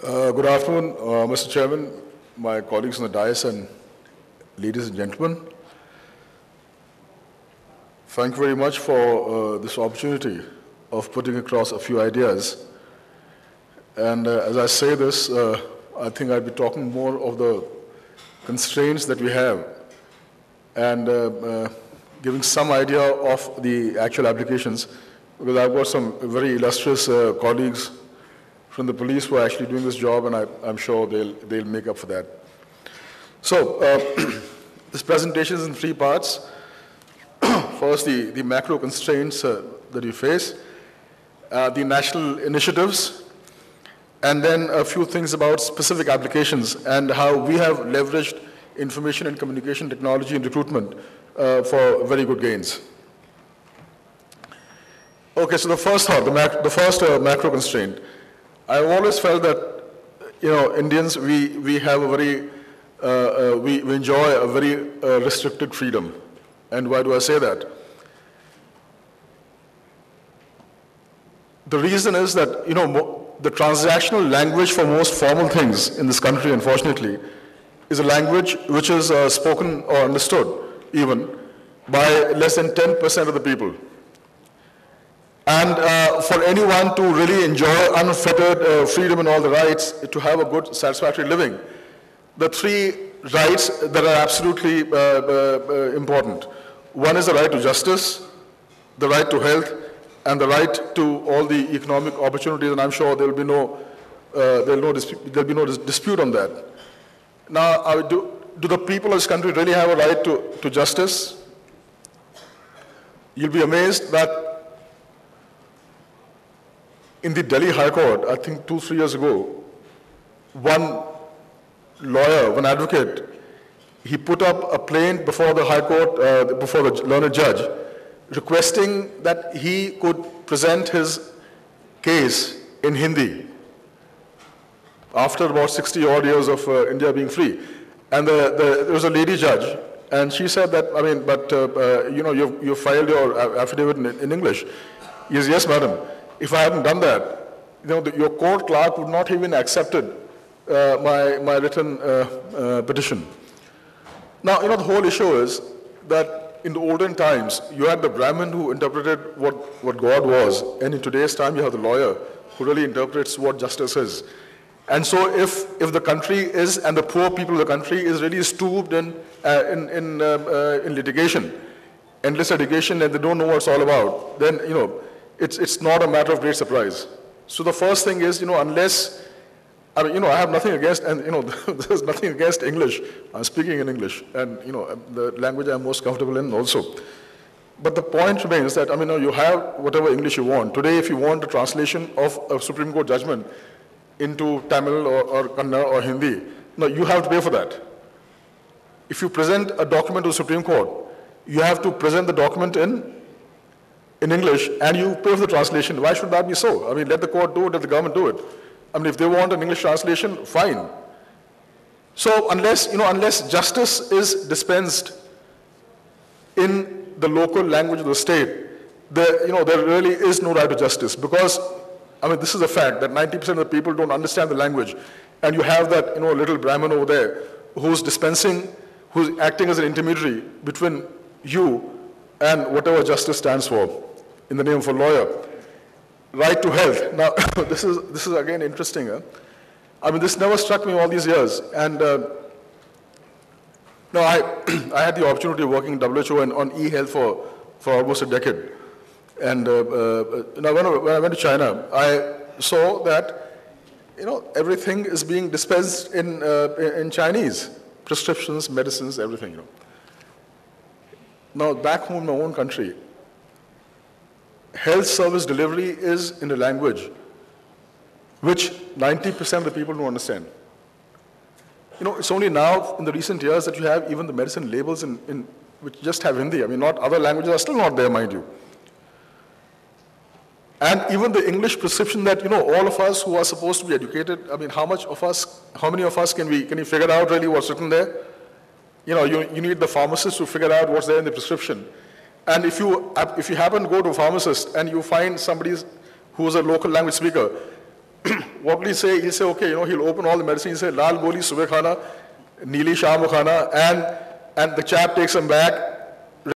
Good afternoon, Mr. Chairman, my colleagues on the dais, and ladies and gentlemen. Thank you very much for this opportunity of putting across a few ideas. And as I say this, I think I'll be talking more of the constraints that we have and giving some idea of the actual applications, because I've got some very illustrious colleagues from the police who are actually doing this job, and I'm sure they'll make up for that. So this presentation is in three parts. First, the macro constraints that we face, the national initiatives, and then a few things about specific applications and how we have leveraged information and communication technology in recruitment for very good gains. Okay, so the first thought, the first macro constraint. I've always felt that, Indians, we have a very, we enjoy a very restricted freedom. And why do I say that? The reason is that, the transactional language for most formal things in this country, unfortunately, is a language which is spoken or understood even by less than 10% of the people. And for anyone to really enjoy unfettered freedom and all the rights, to have a good, satisfactory living, the three rights that are absolutely important. One is the right to justice, the right to health, and the right to all the economic opportunities, and I'm sure there'll be no dispute on that. Now, do the people of this country really have a right to justice? You'll be amazed that in the Delhi High Court, I think 2-3 years ago, one lawyer, one advocate, he put up a plaint before the High Court, before the learned judge, requesting that he could present his case in Hindi after about 60 odd years of India being free. And there was a lady judge, and she said that, you filed your affidavit in English. He says, yes, madam. If I hadn't done that, your court clerk would not even accepted my written petition. Now, the whole issue is that in the olden times, you had the Brahmin who interpreted what God was, and in today's time, you have the lawyer who really interprets what justice is. And so if the country is, and the poor people of the country is really stooped in litigation, endless litigation, and they don't know what it's all about, then, it's not a matter of great surprise. So the first thing is, unless, I have nothing against, and, there's nothing against English. I'm speaking in English, and, the language I'm most comfortable in also. But the point remains that, you have whatever English you want. Today, if you want a translation of a Supreme Court judgment into Tamil or Kannada or Hindi, you have to pay for that. If you present a document to the Supreme Court, you have to present the document in English, and you pay for the translation. Why should that be so? Let the court do it, let the government do it. If they want an English translation, fine. So unless justice is dispensed in the local language of the state, there really is no right to justice, because, this is a fact that 90% of the people don't understand the language, and you have that, little Brahmin over there who's acting as an intermediary between you and whatever justice stands for, in the name of a lawyer. Right to health. Now, this is again interesting. This never struck me all these years. And I had the opportunity of working in WHO and on e-health for almost a decade. And when I went to China, I saw that, everything is being dispensed in Chinese. Prescriptions, medicines, everything, Now, back home in my own country, health service delivery is in a language which 90% of the people don't understand. It's only now in the recent years that you have even the medicine labels which just have Hindi. Not other languages are still not there, mind you. And even the English prescription that, all of us who are supposed to be educated, how many of us can we figure out really what's written there? You need the pharmacist to figure out what's there in the prescription. And if you happen to go to a pharmacist and you find somebody who is a local language speaker, what will he say? He'll say, okay, he'll open all the medicines, he'll say, Lal goli subah khana, neeli sham khana, and the chap takes him back,